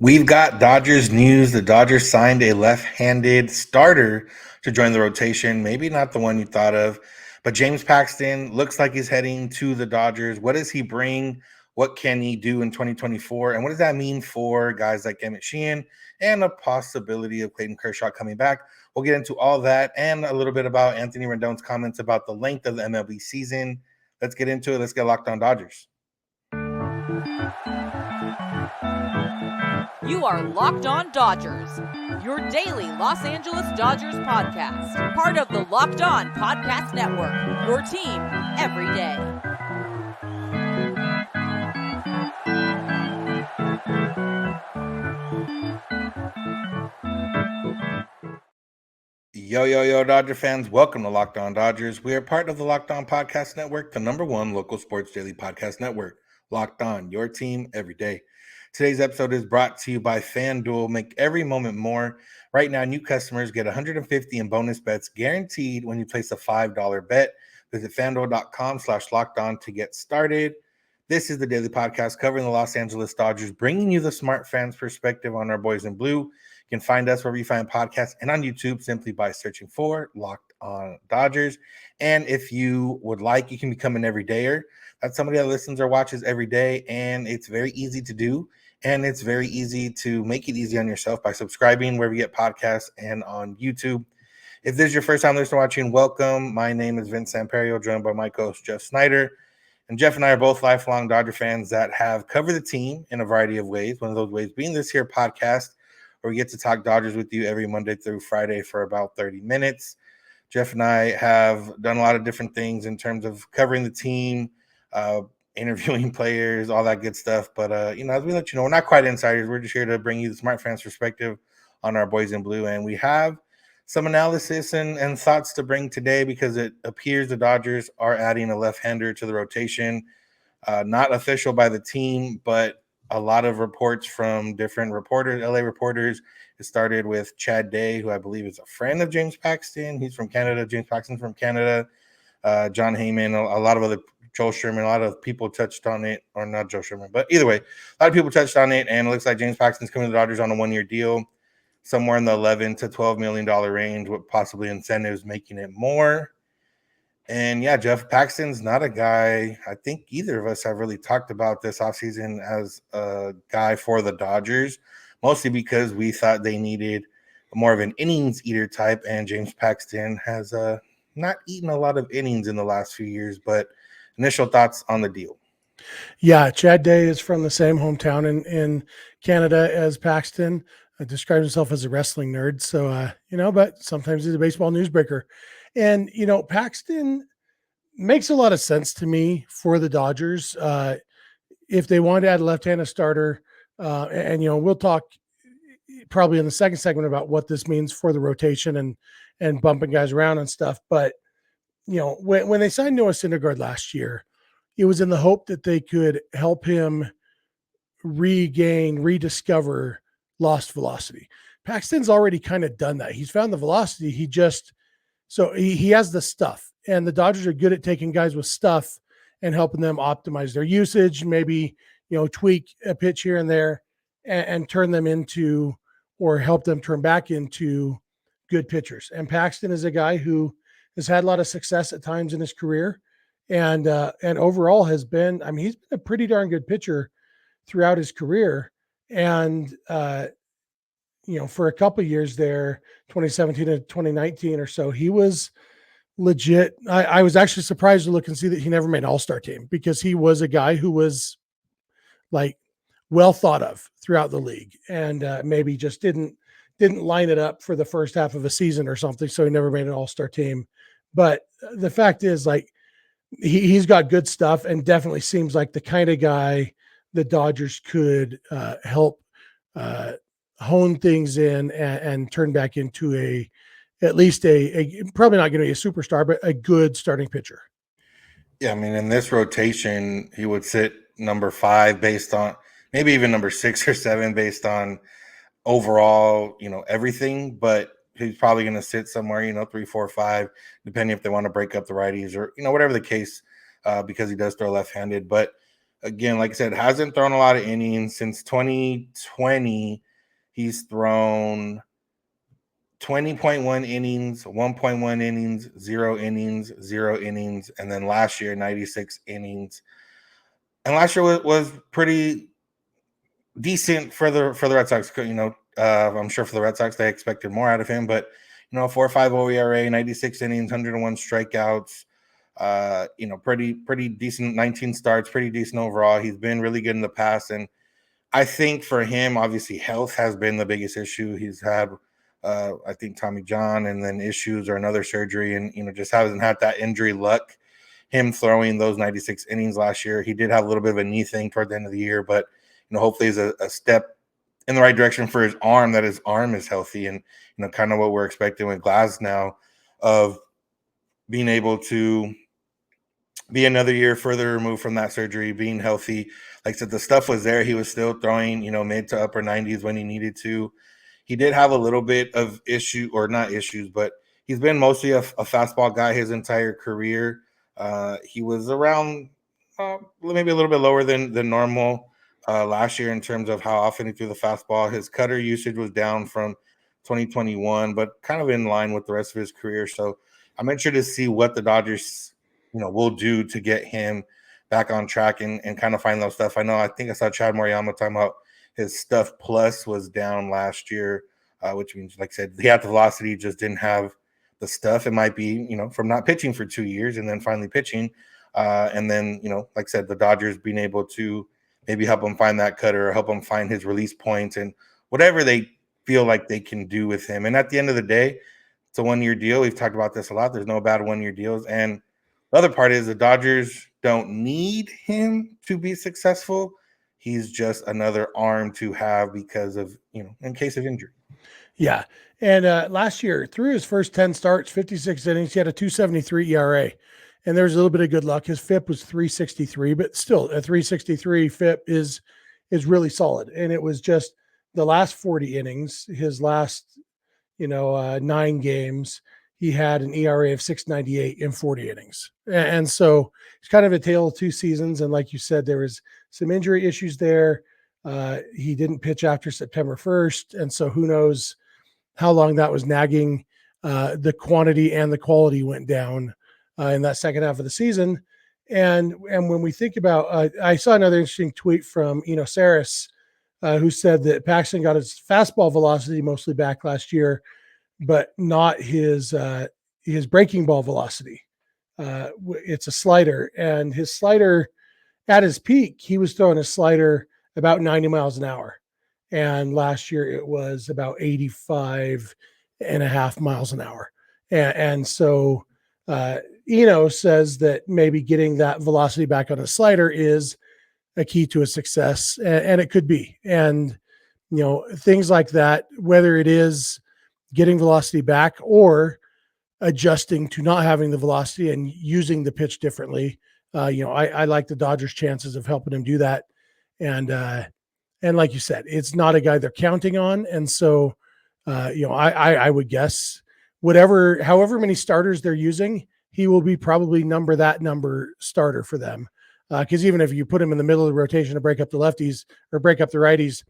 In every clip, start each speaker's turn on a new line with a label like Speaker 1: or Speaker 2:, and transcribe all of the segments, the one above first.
Speaker 1: We've got Dodgers news. The Dodgers signed a left-handed starter to join the rotation. Maybe not the one you thought of, but James Paxton looks like he's heading to the Dodgers. What does he bring? What can he do in 2024? And what does that mean for guys like Emmett Sheehan and a possibility of Clayton Kershaw coming back? We'll get into all that and a little bit about Anthony Rendon's comments about the length of the MLB season. Let's get into it. Let's get locked on Dodgers.
Speaker 2: You are Locked On Dodgers, your daily Los Angeles Dodgers podcast. Part of the Locked On Podcast Network, your team every day.
Speaker 1: Yo, Dodger fans. Welcome to Locked On Dodgers. We are part of the Locked On Podcast Network, the #1 local sports daily podcast network. Locked On, your team every day. Today's episode is brought to you by FanDuel. Make every moment more. Right now, new customers get $150 in bonus bets guaranteed when you place a $5 bet. Visit FanDuel.com/lockedon to get started. This is the daily podcast covering the Los Angeles Dodgers, bringing you the smart fans' perspective on our boys in blue. You can find us wherever you find podcasts and on YouTube simply by searching for Locked On Dodgers. And if you would like, you can become an everydayer. That's somebody that listens or watches every day, and it's very easy to do. And it's very easy to make it easy on yourself by subscribing wherever you get podcasts and on YouTube. If this is your first time listening or watching, welcome. My name is Vince Samperio, joined by my co-host Jeff Snyder. And Jeff and I are both lifelong Dodger fans that have covered the team in a variety of ways. One of those ways being this here podcast, where we get to talk Dodgers with you every Monday through Friday for about 30 minutes. Jeff and I have done a lot of different things in terms of covering the team, interviewing players, all that good stuff. But, as we let you know, we're not quite insiders. We're just here to bring you the smart fans perspective on our boys in blue. And we have some analysis and thoughts to bring today because it appears the Dodgers are adding a left-hander to the rotation. Not official by the team, but a lot of reports from different reporters, LA reporters. It started with Chad Day, who I believe is a friend of James Paxton. He's from Canada. James Paxton's from Canada. John Heyman, a lot of other, Joel Sherman, a lot of people touched on it, or not Joe Sherman, but either way, a lot of people touched on it, and it looks like James Paxton's coming to the Dodgers on a one-year deal, somewhere in the $11 to $12 million range, with possibly incentives making it more. And yeah, Jeff Paxton's not a guy I think either of us have really talked about this offseason as a guy for the Dodgers, mostly because we thought they needed more of an innings eater type, and James Paxton has not eaten a lot of innings in the last few years. But initial thoughts on the deal.
Speaker 3: Yeah, Chad Day is from the same hometown in Canada as Paxton. Describes himself as a wrestling nerd. So, but sometimes he's a baseball newsbreaker. And, Paxton makes a lot of sense to me for the Dodgers. If they want to add a left-handed starter, we'll talk probably in the second segment about what this means for the rotation and bumping guys around and stuff. But, when they signed Noah Syndergaard last year, it was in the hope that they could help him rediscover lost velocity. Paxton's already kind of done that. He's found the velocity. He has the stuff, and the Dodgers are good at taking guys with stuff and helping them optimize their usage, maybe, tweak a pitch here and there and turn them into, or help them turn back into good pitchers. And Paxton is a guy who has had a lot of success at times in his career. And overall he's been a pretty darn good pitcher throughout his career. And, for a couple of years there, 2017 to 2019 or so, he was legit. I was actually surprised to look and see that he never made an all-star team, because he was a guy who was like well thought of throughout the league, and maybe just didn't line it up for the first half of a season or something. So he never made an all-star team. But the fact is, like, he's got good stuff and definitely seems like the kind of guy the Dodgers could help hone things in and turn back into at least a probably not going to be a superstar, but a good starting pitcher.
Speaker 1: Yeah, I mean, in this rotation, he would sit number 5 based on maybe even number 6 or 7 based on overall, everything. But he's probably going to sit somewhere, 3, 4, 5, depending if they want to break up the righties or, whatever the case, because he does throw left-handed. But again, like I said, hasn't thrown a lot of innings since 2020. He's thrown 20.1 innings, 1.1 innings, 0 innings, 0 innings, and then last year 96 innings. And last year was pretty decent for the Red Sox. I'm sure for the Red Sox they expected more out of him, but 4.50 ERA, 96 innings, 101 strikeouts. Pretty decent. 19 starts, pretty decent overall. He's been really good in the past, and I think for him, obviously, health has been the biggest issue. He's had, I think, Tommy John, and then issues or another surgery, and just hasn't had that injury luck. Him throwing those 96 innings last year, he did have a little bit of a knee thing toward the end of the year, but hopefully is a step in the right direction for his arm. That his arm is healthy, and kind of what we're expecting with Glass now, of being able to be another year further removed from that surgery, being healthy. Like I said, the stuff was there. He was still throwing, mid to upper 90s when he needed to. He did have a little bit of issue, or not issues, but he's been mostly a fastball guy his entire career. He was around maybe a little bit lower than normal last year in terms of how often he threw the fastball. His cutter usage was down from 2021, but kind of in line with the rest of his career. So I'm interested to see what the Dodgers will do to get him back on track and kind of find those stuff. I think I saw Chad Moriyama talking about his stuff plus was down last year, which means, like I said, he had the velocity, just didn't have the stuff. It might be, from not pitching for 2 years and then finally pitching. And then, like I said, the Dodgers being able to maybe help him find that cutter or help him find his release points and whatever they feel like they can do with him. And at the end of the day, it's a 1-year deal. We've talked about this a lot. There's no bad 1-year deals. And the other part is the Dodgers don't need him to be successful. He's just another arm to have because of, in case of injury.
Speaker 3: Yeah. And last year, through his first 10 starts, 56 innings, he had a 2.73 ERA. And there's a little bit of good luck. His FIP was 3.63, but still a 3.63 FIP is really solid. And it was just the last 40 innings, his last, 9 games, he had an ERA of 6.98 in 40 innings. And so it's kind of a tale of two seasons. And like you said, there was some injury issues there. He didn't pitch after September 1st. And so who knows how long that was nagging. The quantity and the quality went down in that second half of the season. And when we think about, I saw another interesting tweet from Saris, who said that Paxton got his fastball velocity mostly back last year, but not his breaking ball velocity. It's a slider, and his slider at his peak, he was throwing a slider about 90 miles an hour. And last year it was about 85.5 miles an hour. And so Eno says that maybe getting that velocity back on a slider is a key to a success, and it could be. And, things like that, whether it is getting velocity back or adjusting to not having the velocity and using the pitch differently. I like the Dodgers' chances of helping him do that. And like you said, it's not a guy they're counting on. And so, I would guess however many starters they're using, he will be probably number starter for them. Because even if you put him in the middle of the rotation to break up the lefties or break up the righties,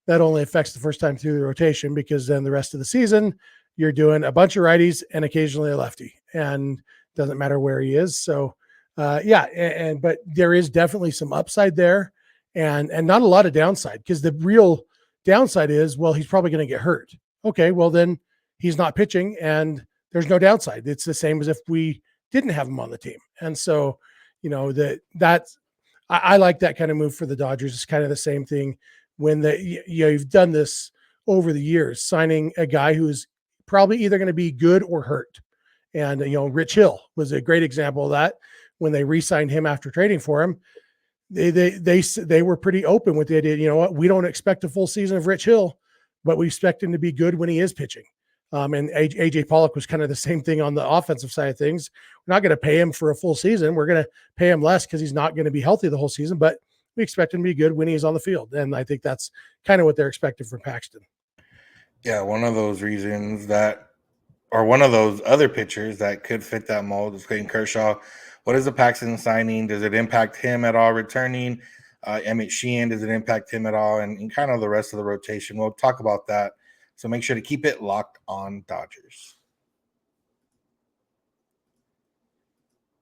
Speaker 3: that only affects the first time through the rotation, because then the rest of the season you're doing a bunch of righties and occasionally a lefty, and doesn't matter where he is. So but there is definitely some upside there and not a lot of downside, because the real downside is, well, he's probably going to get hurt. Okay, well then he's not pitching and there's no downside. It's the same as if we didn't have him on the team. And so, I like that kind of move for the Dodgers. It's kind of the same thing when you've done this over the years, signing a guy who's probably either going to be good or hurt. And, Rich Hill was a great example of that. When they re-signed him after trading for him, they were pretty open with the idea, we don't expect a full season of Rich Hill, but we expect him to be good when he is pitching. And AJ Pollock was kind of the same thing on the offensive side of things. We're not going to pay him for a full season. We're going to pay him less because he's not going to be healthy the whole season, but we expect him to be good when he's on the field. And I think that's kind of what they're expecting from Paxton.
Speaker 1: Yeah, one of those reasons one of those other pitchers that could fit that mold is Clayton Kershaw. What is the Paxton signing? Does it impact him at all returning? Emmett Sheehan, does it impact him at all? And kind of the rest of the rotation. We'll talk about that. So make sure to keep it locked on Dodgers.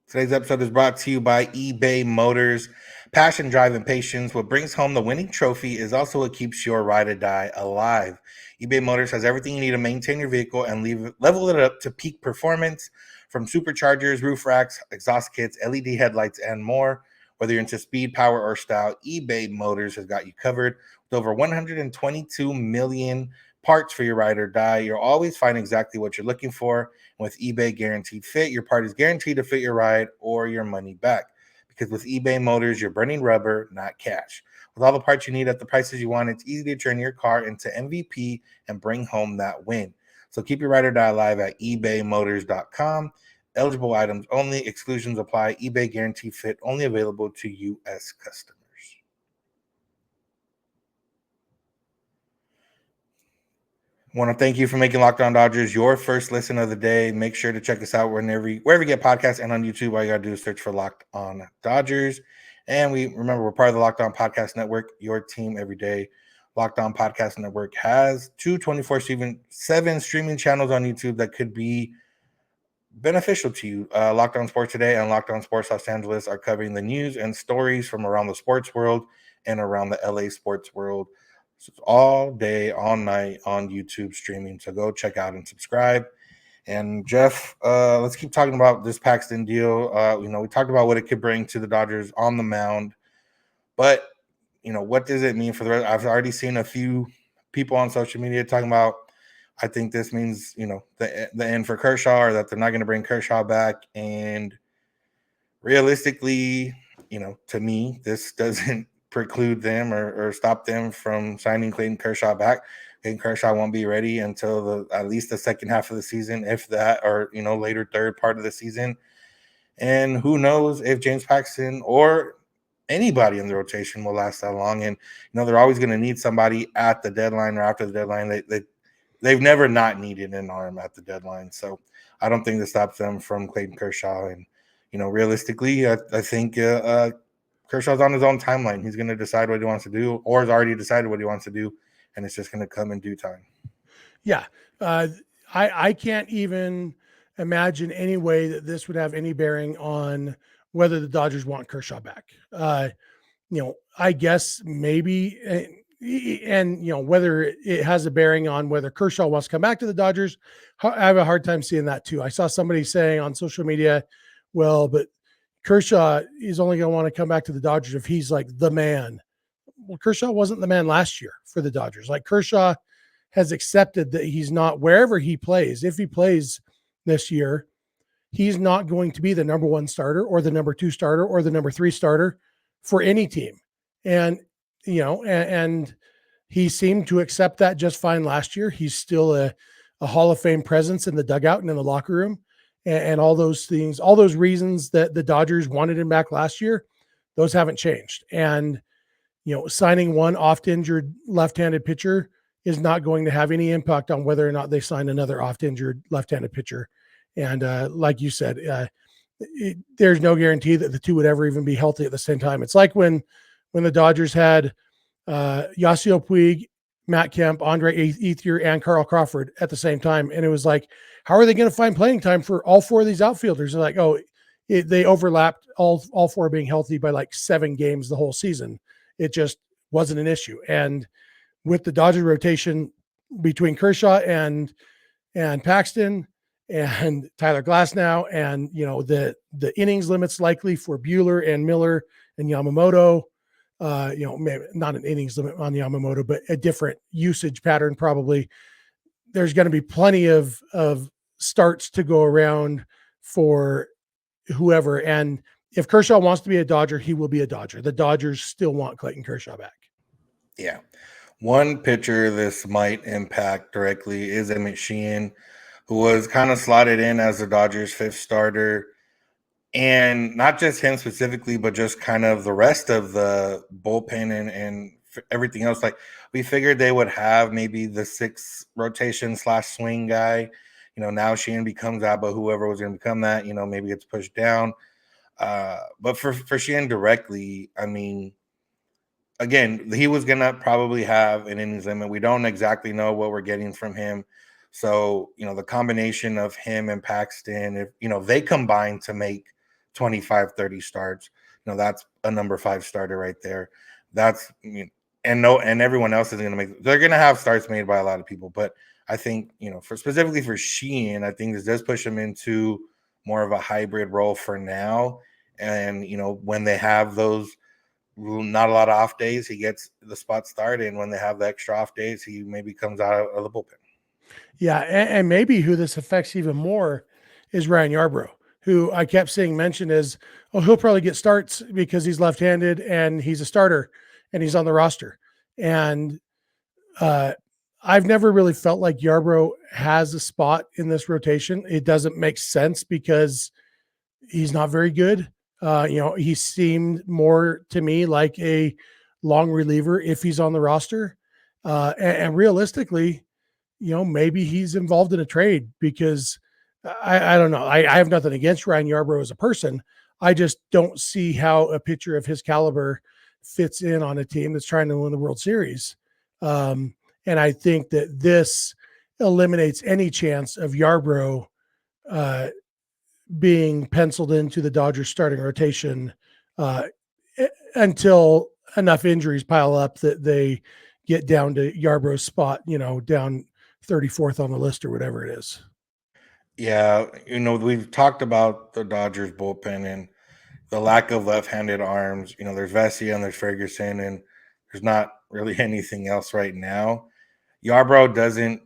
Speaker 1: Today's episode is brought to you by eBay Motors. Passion, drive, and patience. What brings home the winning trophy is also what keeps your ride or die alive. eBay Motors has everything you need to maintain your vehicle and level it up to peak performance, from superchargers, roof racks, exhaust kits, LED headlights, and more. Whether you're into speed, power, or style, eBay Motors has got you covered. With over 122 million parts for your ride or die, you'll always find exactly what you're looking for. With eBay Guaranteed Fit, your part is guaranteed to fit your ride or your money back. Because with eBay Motors, you're burning rubber, not cash. With all the parts you need at the prices you want, it's easy to turn your car into MVP and bring home that win. So keep your ride or die alive at ebaymotors.com. Eligible items only. Exclusions apply. eBay Guaranteed Fit only available to U.S. customers. I want to thank you for making Locked On Dodgers your first listen of the day. Make sure to check us out wherever you get podcasts and on YouTube. All you got to do is search for Locked On Dodgers. And we're part of the Locked On Podcast Network, your team every day. Locked On Podcast Network has two 24/7 streaming channels on YouTube that could be beneficial to you. Locked On Sports Today and Locked On Sports Los Angeles are covering the news and stories from around the sports world and around the LA sports world. So it's all day, all night on YouTube streaming. So go check out and subscribe. And Jeff, let's keep talking about this Paxton deal. We talked about what it could bring to the Dodgers on the mound, but what does it mean for the rest? I've already seen a few people on social media talking about, I think this means, the end for Kershaw, or that they're not going to bring Kershaw back. And realistically, to me, this doesn't preclude them or stop them from signing Clayton Kershaw back. Clayton Kershaw won't be ready until at least the second half of the season, if that, or later third part of the season. And who knows if James Paxton or anybody in the rotation will last that long. And they're always going to need somebody at the deadline or after the deadline. They've never not needed an arm at the deadline. So I don't think this stops them from Clayton Kershaw. And realistically, I think Kershaw's on his own timeline. He's going to decide what he wants to do, or has already decided what he wants to do, and it's just going to come in due time.
Speaker 3: Yeah. I can't even imagine any way that this would have any bearing on whether the Dodgers want Kershaw back. I guess maybe, and whether it has a bearing on whether Kershaw wants to come back to the Dodgers, I have a hard time seeing that too. I saw somebody saying on social media, well, but Kershaw is only going to want to come back to the Dodgers if he's like the man. Well, Kershaw wasn't the man last year for the Dodgers. Like, Kershaw has accepted that he's not, wherever he plays, if he plays this year, he's not going to be the number one starter or the number two starter or the number three starter for any team. And, and he seemed to accept that just fine last year. He's still a Hall of Fame presence in the dugout and in the locker room. And all those things, all those reasons that the Dodgers wanted him back last year, those haven't changed. And, signing one oft-injured left-handed pitcher is not going to have any impact on whether or not they sign another oft-injured left-handed pitcher. And like you said, there's no guarantee that the two would ever even be healthy at the same time. It's like when the Dodgers had Yasiel Puig, Matt Kemp, Andre Ethier, and Carl Crawford at the same time. And it was like, how are they going to find playing time for all four of these outfielders? They're like, they overlapped all four being healthy by like 7 games the whole season. It just wasn't an issue. And with the Dodger rotation between Kershaw and Paxton and Tyler Glasnow, and the innings limits likely for Buehler and Miller and Yamamoto, maybe not an innings limit on Yamamoto, but a different usage pattern probably. There's going to be plenty of starts to go around for whoever. And if Kershaw wants to be a Dodger, he will be a Dodger. The Dodgers still want Clayton Kershaw back.
Speaker 1: Yeah. One pitcher this might impact directly is Emmett Sheehan, who was kind of slotted in as the Dodgers' 5th starter. And not just him specifically, but just kind of the rest of the bullpen and everything else. Like, we figured they would have maybe the 6th rotation / swing guy. Now Sheehan becomes that, but whoever was going to become that, maybe it's pushed down. But for Sheehan directly, I mean, again, he was going to probably have an innings limit. We don't exactly know what we're getting from him. So, the combination of him and Paxton, if, they combine to make 25, 30 starts, that's a number 5 starter right there. That's, and everyone else is going to they're going to have starts made by a lot of people. But I think, specifically for Sheehan, I think this does push him into more of a hybrid role for now. And, when they have those, not a lot of off days, he gets the spot started. And when they have the extra off days, he maybe comes out of the bullpen.
Speaker 3: Yeah, and maybe who this affects even more is Ryan Yarbrough, who I kept seeing mentioned as, he'll probably get starts because he's left-handed and he's a starter and he's on the roster. And I've never really felt like Yarbrough has a spot in this rotation. It doesn't make sense because he's not very good. He seemed more to me like a long reliever if he's on the roster. And realistically, maybe he's involved in a trade because I don't know. I have nothing against Ryan Yarbrough as a person. I just don't see how a pitcher of his caliber fits in on a team that's trying to win the World Series. And I think that this eliminates any chance of Yarbrough being penciled into the Dodgers starting rotation until enough injuries pile up that they get down to Yarbrough's spot, down 34th on the list or whatever it is.
Speaker 1: Yeah, we've talked about the Dodgers bullpen and the lack of left-handed arms. There's Vesia and there's Ferguson, and there's not really anything else right now. Yarbrough doesn't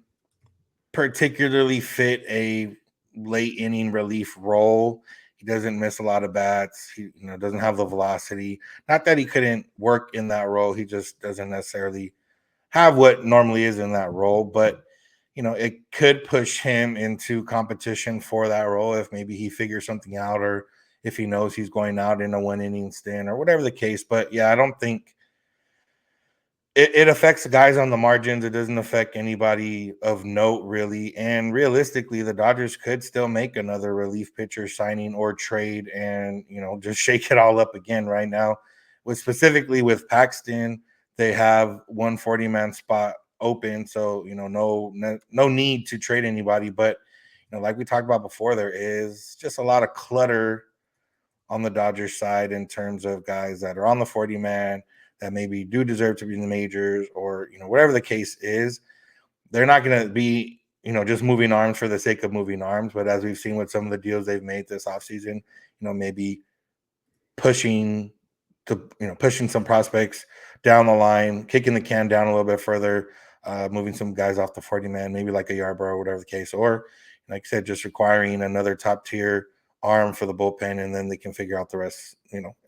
Speaker 1: particularly fit a late inning relief role. He doesn't miss a lot of bats. He doesn't have the velocity. Not that he couldn't work in that role. He just doesn't necessarily have what normally is in that role. But it could push him into competition for that role if maybe he figures something out, or if he knows he's going out in a 1-inning stint or whatever the case. But yeah, I don't think it affects the guys on the margins. It doesn't affect anybody of note, really. And realistically, the Dodgers could still make another relief pitcher signing or trade and, just shake it all up again right now. Specifically with Paxton, they have 140-man spot open. So, no need to trade anybody. But, like we talked about before, there is just a lot of clutter on the Dodgers side in terms of guys that are on the 40-man that maybe do deserve to be in the majors, or, whatever the case is. They're not going to be, just moving arms for the sake of moving arms. But as we've seen with some of the deals they've made this offseason, maybe pushing some prospects down the line, kicking the can down a little bit further, moving some guys off the 40-man, maybe like a Yarbrough or whatever the case. Or, like I said, just requiring another top-tier arm for the bullpen, and then they can figure out the rest.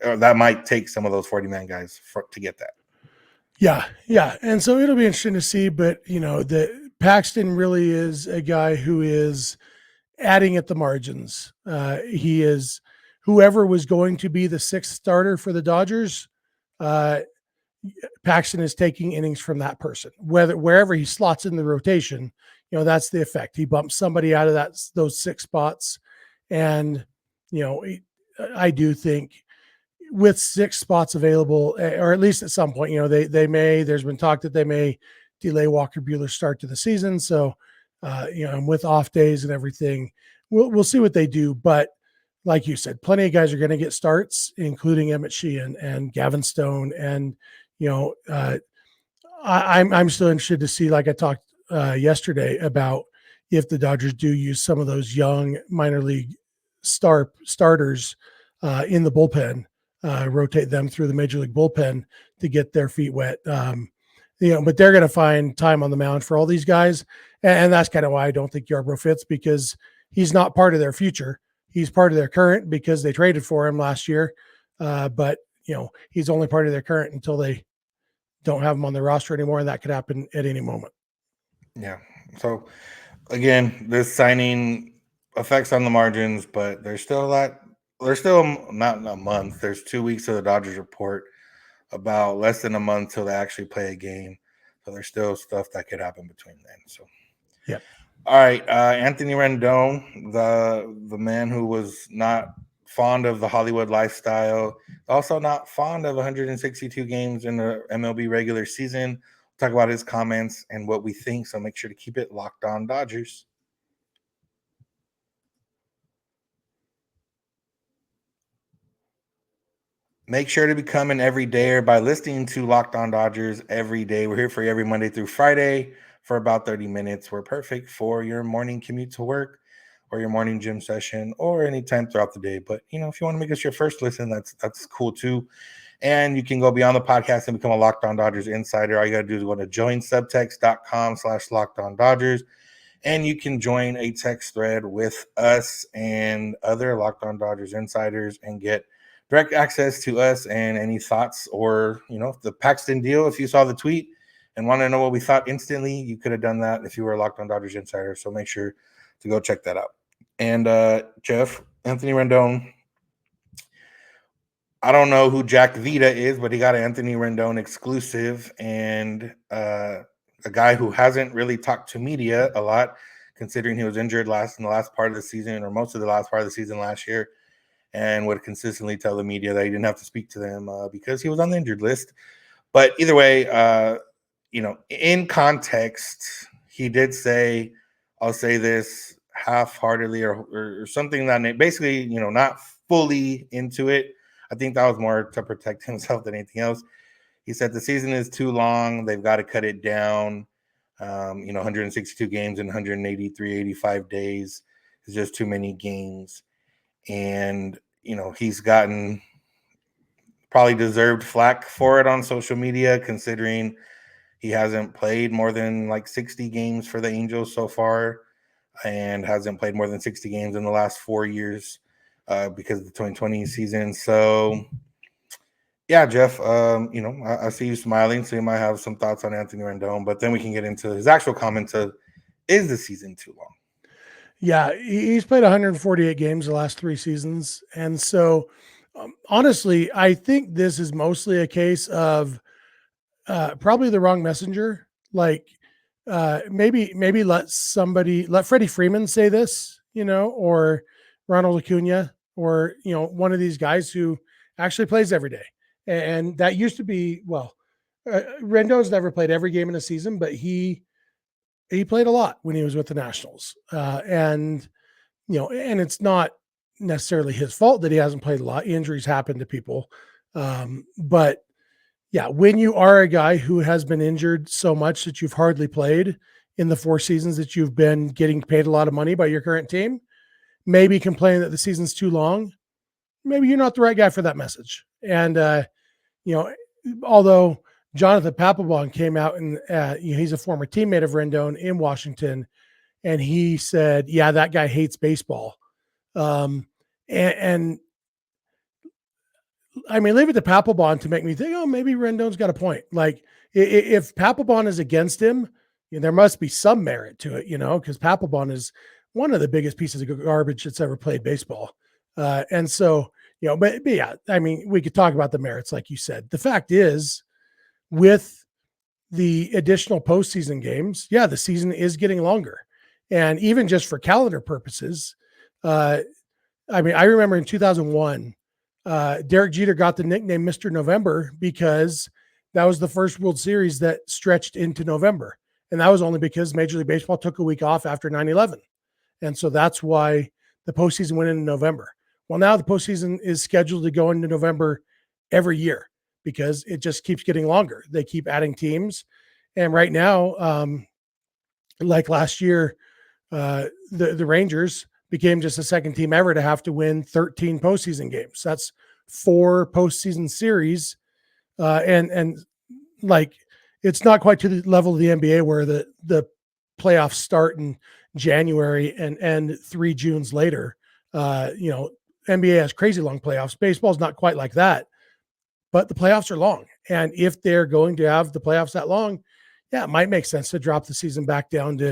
Speaker 1: That might take some of those 40-man guys to get that.
Speaker 3: Yeah. And so it'll be interesting to see, but the Paxton really is a guy who is adding at the margins. He is whoever was going to be the 6th starter for the Dodgers. Paxton is taking innings from that person, wherever he slots in the rotation. That's the effect. He bumps somebody out of those 6 spots. And, I do think with 6 spots available, or at least at some point, there's been talk that they may delay Walker Buehler's start to the season. So, and with off days and everything, we'll see what they do. But like you said, plenty of guys are going to get starts, including Emmett Sheehan and Gavin Stone. And, I'm still interested to see, like I talked yesterday about, if the Dodgers do use some of those young minor league starters in the bullpen, rotate them through the major league bullpen to get their feet wet. But they're going to find time on the mound for all these guys. And that's kind of why I don't think Yarbrough fits, because he's not part of their future. He's part of their current because they traded for him last year. But he's only part of their current until they don't have him on their roster anymore. And that could happen at any moment.
Speaker 1: Yeah. So again, this signing affects on the margins, but there's still not a month. There's 2 weeks of the Dodgers report, about less than a month till they actually play a game. So there's still stuff that could happen between then. So,
Speaker 3: yeah.
Speaker 1: All right. Anthony Rendon, the man who was not fond of the Hollywood lifestyle, also not fond of 162 games in the MLB regular season. We'll talk about his comments and what we think, so make sure to keep it locked on Dodgers. Make sure to become an everydayer by listening to Locked On Dodgers every day. We're here for you every Monday through Friday for about 30 minutes. We're perfect for your morning commute to work or your morning gym session or anytime throughout the day. But, if you want to make us your first listen, that's cool too. And you can go beyond the podcast and become a Locked On Dodgers insider. All you got to do is go to joinsubtext.com/Locked On Dodgers. And you can join a text thread with us and other Locked On Dodgers insiders and get direct access to us and any thoughts or, the Paxton deal. If you saw the tweet and want to know what we thought instantly, you could have done that if you were a Locked On Dodgers insider. So make sure to go check that out. And Jeff, Anthony Rendon, I don't know who Jack Vita is, but he got an Anthony Rendon exclusive, and a guy who hasn't really talked to media a lot, considering he was injured in the last part of the season, or most of the last part of the season last year, and would consistently tell the media that he didn't have to speak to them because he was on the injured list. But either way, in context, he did say, I'll say this half-heartedly or something that basically, not fully into it. I think that was more to protect himself than anything else. He said the season is too long. They've got to cut it down. 162 games in 85 days is just too many games. And, he's gotten probably deserved flack for it on social media, considering he hasn't played more than 60 games for the Angels so far and hasn't played more than 60 games in the last 4 years because of the 2020 season. So, yeah, Jeff, I see you smiling, so you might have some thoughts on Anthony Rendon, but then we can get into his actual comments of, is the season too long?
Speaker 3: Yeah, he's played 148 games the last 3 seasons. And so, honestly, I think this is mostly a case of probably the wrong messenger. Maybe let Freddie Freeman say this, or Ronald Acuna, or, one of these guys who actually plays every day. And that used to be, Rendon's never played every game in a season, but he played a lot when he was with the Nationals. And it's not necessarily his fault that he hasn't played a lot. Injuries happen to people. But yeah, when you are a guy who has been injured so much that you've hardly played in the 4 seasons that you've been getting paid a lot of money by your current team, maybe complaining that the season's too long, maybe you're not the right guy for that message. And, although Jonathan Papelbon came out and he's a former teammate of Rendon in Washington, and he said, yeah, that guy hates baseball. And I mean, leave it to Papelbon to make me think, oh, maybe Rendon's got a point. If Papelbon is against him, there must be some merit to it, because Papelbon is one of the biggest pieces of garbage that's ever played baseball. And so, but yeah, I mean, we could talk about the merits, like you said. The fact is, with the additional postseason games, yeah, the season is getting longer. And even just for calendar purposes, I remember in 2001, Derek Jeter got the nickname Mr. November because that was the first World Series that stretched into November. And that was only because Major League Baseball took a week off after 9/11. And so that's why the postseason went into November. Well, now the postseason is scheduled to go into November every year because it just keeps getting longer. They keep adding teams. And right now, like last year, the Rangers became just the second team ever to have to win 13 postseason games. That's 4 postseason series. And it's not quite to the level of the NBA where the playoffs start in January and end 3 Junes later. NBA has crazy long playoffs. Baseball's not quite like that, but the playoffs are long. And if they're going to have the playoffs that long, yeah, it might make sense to drop the season back down to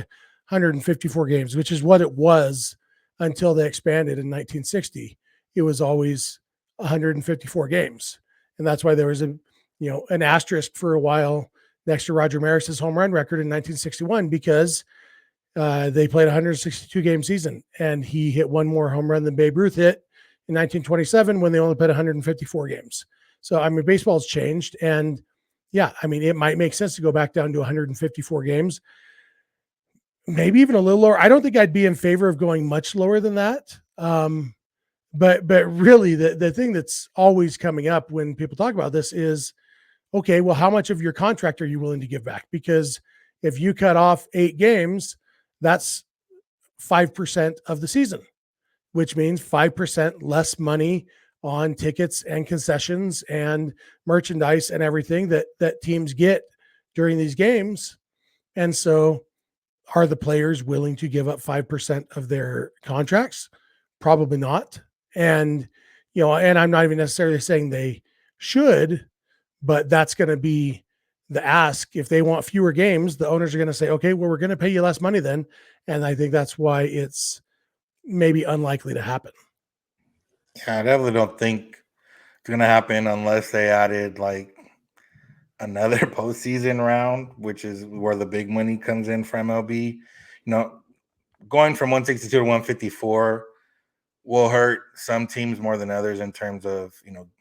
Speaker 3: 154 games, which is what it was until they expanded in 1960. It was always 154 games. And that's why there was an asterisk for a while next to Roger Maris's home run record in 1961, because they played a 162 game season and he hit one more home run than Babe Ruth hit in 1927 when they only played 154 games. So, I mean, baseball's changed. And yeah, I mean, it might make sense to go back down to 154 games, maybe even a little lower. I don't think I'd be in favor of going much lower than that. But really the thing that's always coming up when people talk about this is, okay, well, how much of your contract are you willing to give back? Because if you cut off 8 games, that's 5% of the season, which means 5% less money on tickets and concessions and merchandise and everything that teams get during these games. And so are the players willing to give up 5% of their contracts? Probably not. And, and I'm not even necessarily saying they should, but that's going to be the ask. If they want fewer games, the owners are going to say, okay, well, we're going to pay you less money then. And I think that's why it's maybe unlikely to happen.
Speaker 1: Yeah, I definitely don't think it's going to happen unless they added like another postseason round, which is where the big money comes in for MLB. Going from 162 to 154 will hurt some teams more than others in terms of,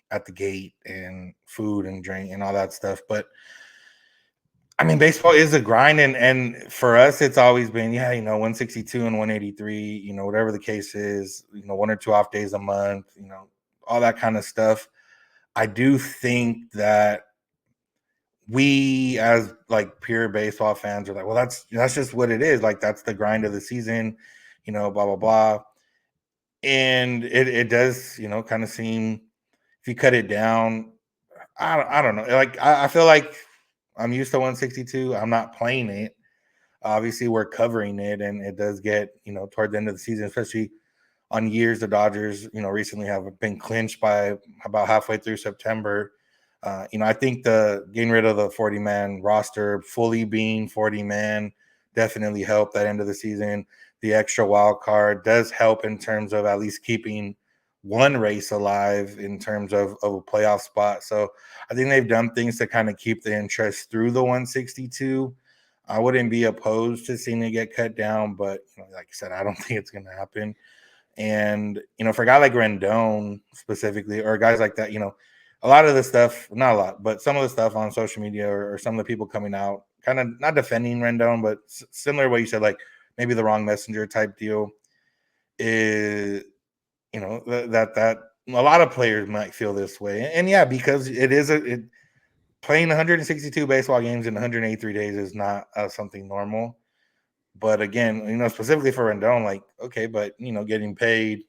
Speaker 1: at the gate and food and drink and all that stuff. But I mean, baseball is a grind. And for us, it's always been, 162 and 183, whatever the case is, 1 or 2 off days a month, all that kind of stuff. I do think that we as like pure baseball fans are like, well, that's just what it is. Like, that's the grind of the season, blah, blah, blah. And it does, kind of seem, if you cut it down, I don't know. Like, I feel like I'm used to 162. I'm not playing it. Obviously, we're covering it, and it does get, toward the end of the season, especially on years the Dodgers, recently have been clinched by about halfway through September. I think the getting rid of the 40-man roster, fully being 40-man, definitely helped that end of the season. The extra wild card does help in terms of at least keeping one race alive in terms of a playoff spot. So I think they've done things to kind of keep the interest through the 162. I wouldn't be opposed to seeing it get cut down, but like I said, I don't think it's going to happen. And, for a guy like Rendon specifically, or guys like that, a lot of the stuff, not a lot, but some of the stuff on social media or some of the people coming out, kind of not defending Rendon, but similar to what you said, like maybe the wrong messenger type deal is, that a lot of players might feel this way. And yeah, because it is playing 162 baseball games in 183 days is not something normal. But again, specifically for Rendon, like, okay, but, getting paid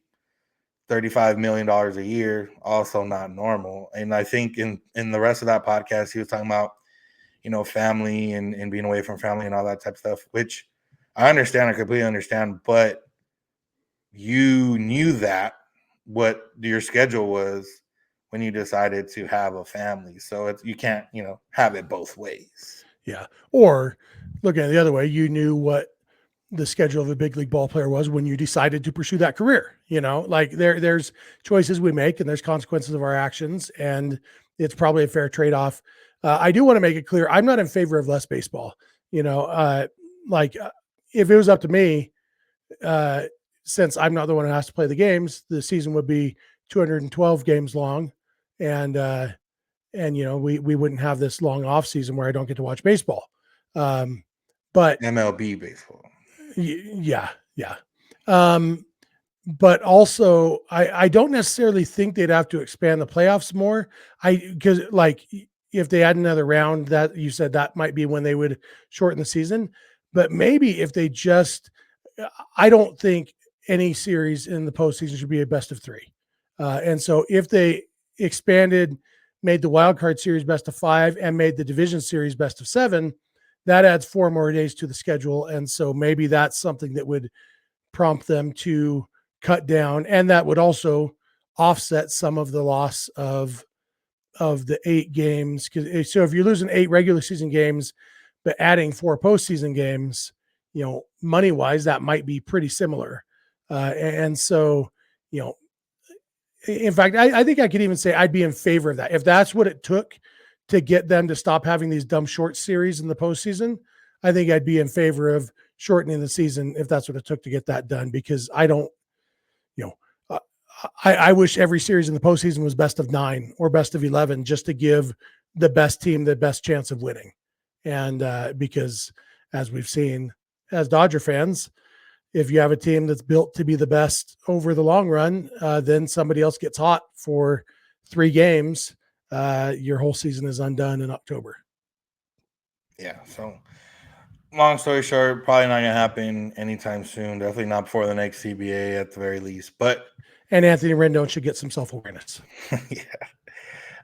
Speaker 1: $35 million a year, also not normal. And I think in the rest of that podcast, he was talking about, family and being away from family and all that type of stuff, which I understand. I completely understand. But you knew that what your schedule was when you decided to have a family. So you can't, have it both ways.
Speaker 3: Yeah. Or look at it the other way. You knew what the schedule of a big league ball player was when you decided to pursue that career. Like there's choices we make and there's consequences of our actions, and it's probably a fair trade-off. I do want to make it clear, I'm not in favor of less baseball. If it was up to me, since I'm not the one who has to play the games, the season would be 212 games long. And we wouldn't have this long off season where I don't get to watch baseball. But
Speaker 1: MLB baseball.
Speaker 3: Yeah. But also I don't necessarily think they'd have to expand the playoffs more. Because like if they add another round, that you said that might be when they would shorten the season, but maybe if they I don't think any series in the postseason should be a best of 3. And so if they made the wild card series best of 5 and made the division series best of 7, that adds 4 more days to the schedule. And so maybe that's something that would prompt them to cut down. And that would also offset some of the loss of the 8 games. So if you're losing 8 regular season games, but adding 4 postseason games, money wise, that might be pretty similar. And so, in fact, I think I could even say I'd be in favor of that. If that's what it took to get them to stop having these dumb short series in the postseason, I think I'd be in favor of shortening the season if that's what it took to get that done, because I wish every series in the postseason was best of 9 or best of 11, just to give the best team the best chance of winning. And because, as we've seen as Dodger fans, if you have a team that's built to be the best over the long run, then somebody else gets hot for 3 games. Your whole season is undone in October.
Speaker 1: Yeah. So, long story short, probably not going to happen anytime soon. Definitely not before the next CBA at the very least. But
Speaker 3: and Anthony Rendon should get some self-awareness.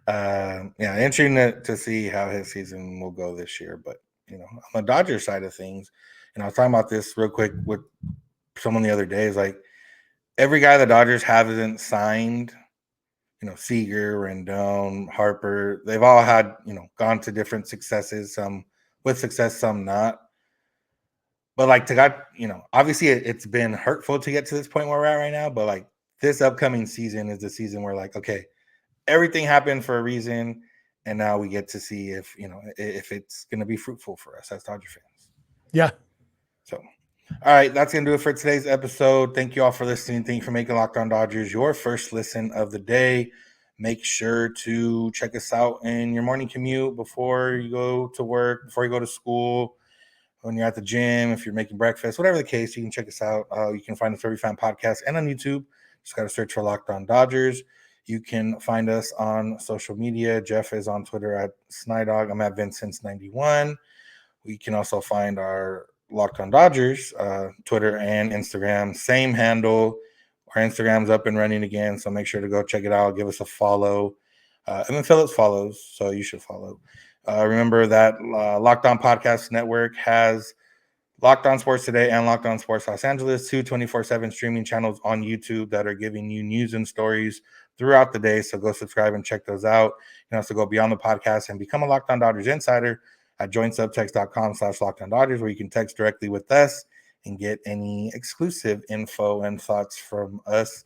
Speaker 1: Interesting to see how his season will go this year. But on the Dodgers side of things, I was talking about this real quick with someone the other day. Is like every guy the Dodgers haven't signed, Seager, Rendon, Harper, they've all had, gone to different successes, some with success, some not. But obviously it's been hurtful to get to this point where we're at right now. But this upcoming season is the season where okay, everything happened for a reason, and now we get to see if it's going to be fruitful for us as Dodger fans.
Speaker 3: Yeah.
Speaker 1: So, all right, that's going to do it for today's episode. Thank you all for listening. Thank you for making Locked On Dodgers your first listen of the day. Make sure to check us out in your morning commute before you go to work, before you go to school, when you're at the gym, if you're making breakfast, whatever the case, you can check us out. You can find us wherever you find podcasts and on YouTube. Just got to search for Locked On Dodgers. You can find us on social media. Jeff is on Twitter at Snydog. I'm at Vincent's91. We can also find our Locked On Dodgers Twitter and Instagram. Same handle. Our Instagram's up and running again, so make sure to go check it out. Give us a follow. And then Phillips follows, so you should follow. Remember that Locked On Podcast Network has Locked On Sports Today and Locked On Sports Los Angeles, 2 24/7 streaming channels on YouTube that are giving you news and stories throughout the day. So go subscribe and check those out. You can also go beyond the podcast and become a Locked On Dodgers insider at joinsubtext.com/LockedOnDodgers, where you can text directly with us and get any exclusive info and thoughts from us.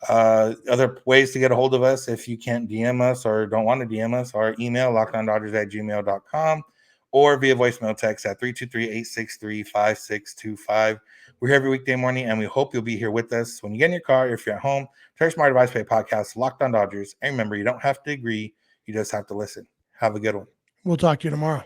Speaker 1: Other ways to get a hold of us if you can't DM us or don't want to DM us, our email, lockedondodgers@gmail.com, or via voicemail text at 323-863-5625. We're here every weekday morning, and we hope you'll be here with us when you get in your car. If you're at home, turn your smart device, play podcast, Locked On Dodgers. And remember, you don't have to agree. You just have to listen. Have a good one.
Speaker 3: We'll talk to you tomorrow.